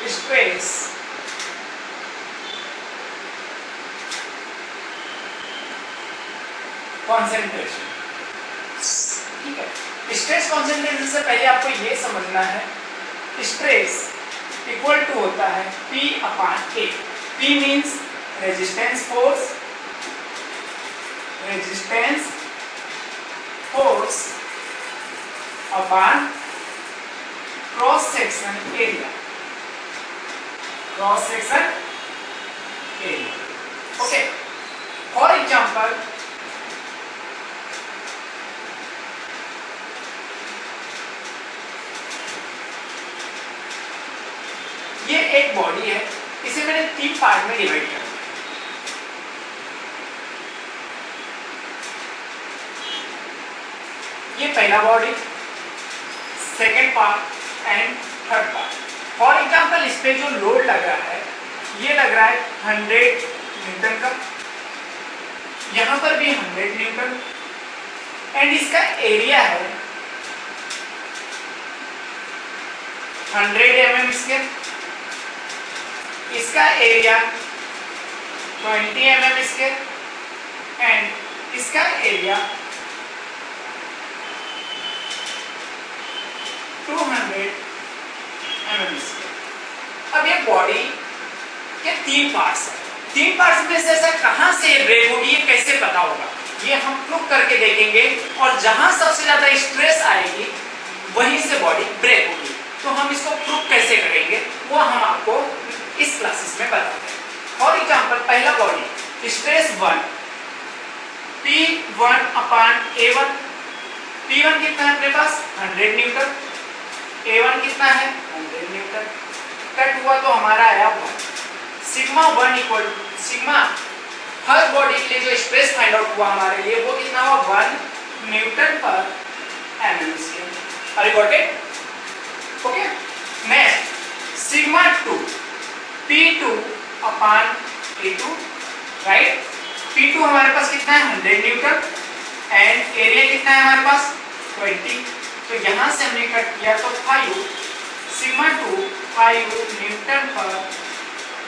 Stress concentration. ठीक है, stress concentration से पहले आपको ये समझना है स्ट्रेस इक्वल टू होता है P upon A। P means resistance force upon cross section area. Okay, for example ये एक बॉडी है, इसे मैंने 3 पार्ट में डिवाइड किया। ये पहला body, second part and third part. For example इस पे जो लोड लग रहा है ये लग रहा है 100 न्यूटन का, यहां पर भी 100 न्यूटन, एंड इसका एरिया है 100 mm स्क्वायर, इसका एरिया 20 mm स्क्वायर एंड इसका एरिया 200 mm स्क्वायर। अब ये बॉडी के 3 पार्ट्स हैं, 3 पार्ट्स में से ऐसा कहां से ब्रेक होगी ये कैसे पता होगा, ये हम प्रूव करके देखेंगे, और जहां सबसे ज्यादा स्ट्रेस आएगी वहीं से बॉडी ब्रेक होगी। तो हम इसको प्रूव कैसे करेंगे वो हम आपको इस क्लासेस में बताते हैं। फॉर एग्जांपल पहला body stress 1 P1 upon A1। P1 कितना है अपने पास 100 न्यूटन, A1 कितना है 100 न्यूटन, कट हुआ तो हमारा आया 1। सिग्मा 1 इक्वल सिग्मा हर बॉडी के लिए जो स्ट्रेस फाइंड आउट हुआ हमारे लिए वो कितना हुआ 1 न्यूटन पर mm square. Are you got it? Okay, next sigma 2 P2 upon A2, right. P2 हमारे पास कितना है 100 न्यूटन एंड एरिया कितना है हमारे पास 20, तो यहां से हमने कट किया तो 5 सिग्मा 2 5 न्यूटन पर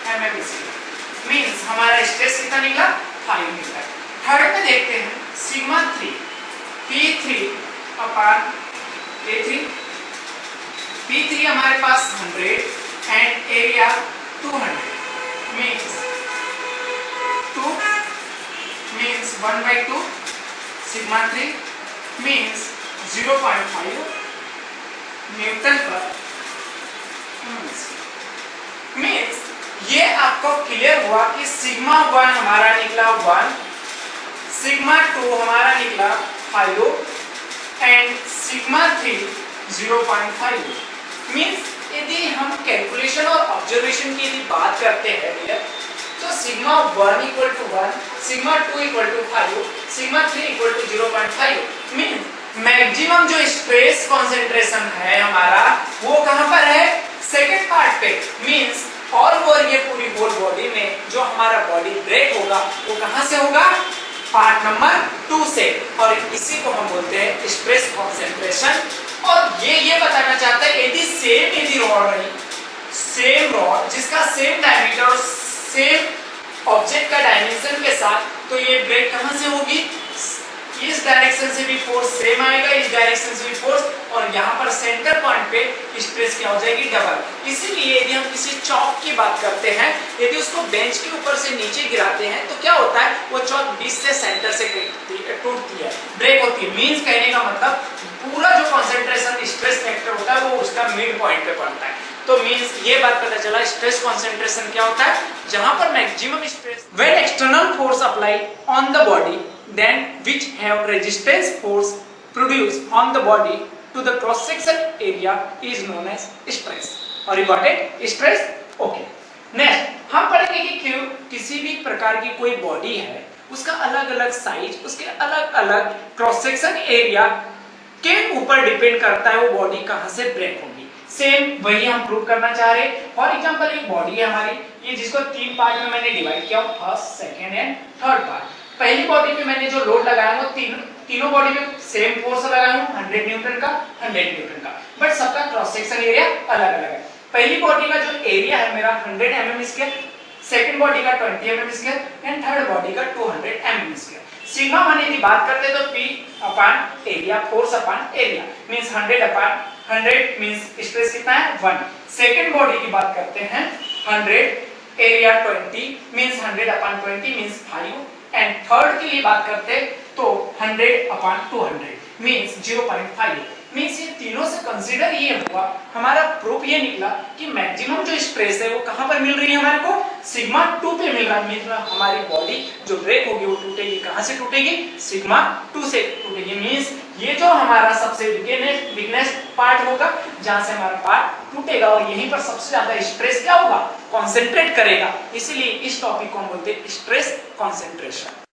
mm स्क्वायर, मींस हमारा स्ट्रेस कितना निकला 5 न्यूटन। थर्ड में देखते हैं sigma 3 P3 upon A3। P3 हमारे पास 100 and area 200, means 1/2 sigma 3 means 0.5 Newton पर मींस ये आपको क्लियर हुआ कि सिग्मा 1 हमारा निकला 1, सिग्मा 2 हमारा निकला 5 एंड सिग्मा 3 0.5। मींस यदि हम कैलकुलेशन और ऑब्जर्वेशन की यदि बात करते हैं डियर, तो sigma 1 equal to 1, sigma 2 equal to 5, sigma 3 equal to 0.5। Means maximum जो स्ट्रेस कॉन्सेंट्रेशन है हमारा वो कहां पर है सेकेंड पार्ट पे। मींस ऑल ओवर ये पूरी होल बॉडी में जो हमारा बॉडी ब्रेक होगा वो कहां से होगा पार्ट नंबर 2 से, और इसी को हम बोलते हैं स्ट्रेस कॉन्सेंट्रेशन। और ये बताना चाहता है यदि रॉड रही, सेम रॉड जिसका सेम डायमीटर और सेम ऑब्जेक्ट का डायमेंशन के साथ, तो ये ब्रेक कहां से होगी, इस डायरेक्शन से भी फोर्स सेम आएगा, इस डायरेक्शन से भी फोर्स, और यहाँ पर सेंटर पॉइंट पे स्ट्रेस क्या हो जाएगी डबल। इसीलिए यदि हम किसी चौक की बात करते हैं, यदि उसको बेंच के ऊपर से नीचे गिराते हैं तो क्या होता है, वो चौक बीच से सेंटर से टूटती है, ब्रेक होती है। मींस कहने का मतलब पूरा जो कॉन्सेंट्रेशन स्ट्रेस फैक्टर होता है वो उसका मिड पॉइंट पे पड़ता है। तो मींस ये बात पता चला स्ट्रेस कॉन्सेंट्रेशन क्या होता है, जहां पर maximum stress when external force applied on the body then which have resistance force produced on the body to the cross section area is known as stress। और you got it? Stress? Okay. Next हम पढ़ेंगे कि क्यों किसी भी प्रकार की कोई बॉडी है उसका अलग अलग साइज, उसके अलग अलग क्रॉस सेक्शन एरिया के ऊपर डिपेंड करता है वो बॉडी कहां से ब्रेक होगी। सेम वही हम प्रूव करना चाह रहे हैं। फॉर एग्जांपल एक बॉडी है हमारी, ये जिसको 3 पार्ट में मैंने डिवाइड किया, first second and third part. पहली बॉडी पे मैंने जो लोड लगाया वो तीनों बॉडी में सेम फोर्स लगाया हूं 100 न्यूटन का 100 न्यूटन का, बट सबका क्रॉस सेक्शन एरिया अलग अलग है। पहली बॉडी का जो एरिया है मेरा 100 mm स्क्वायर, सेकंड बॉडी का 20 mm square and third body का 200 mm स्क्वायर। सिग्मा 1 यदि बात करते हैं तो P upon area, force upon area means 100 upon 100 means stress कितना है 1। सेकंड बॉडी की बात करते हैं 100 area 20 means 100 upon 20 means 5 and third के लिए बात करते तो 100 अपॉन 200 मींस 0.5 मींस ये तीनों से कंसीडर ये हुआ, हमारा प्रूफ ये निकला कि मैक्सिमम जो स्ट्रेस है वो कहां पर मिल रही है हमारे को सिग्मा 2 पे मिल रहा है। मींस हमारी बॉडी जो ब्रेक होगी वो टूटेगी, कहां से टूटेगी सिग्मा 2 से टूटेगी। मींस ये जो हमारा सबसे वीकनेस पार्ट होगा जहां से हमारा पार्ट टूटेगा और यहीं पर सबसे ज्यादा स्ट्रेस क्या होगा कंसंट्रेट करेगा, इसलिए इस टॉपिक को हम बोलते हैं स्ट्रेस कंसंट्रेशन।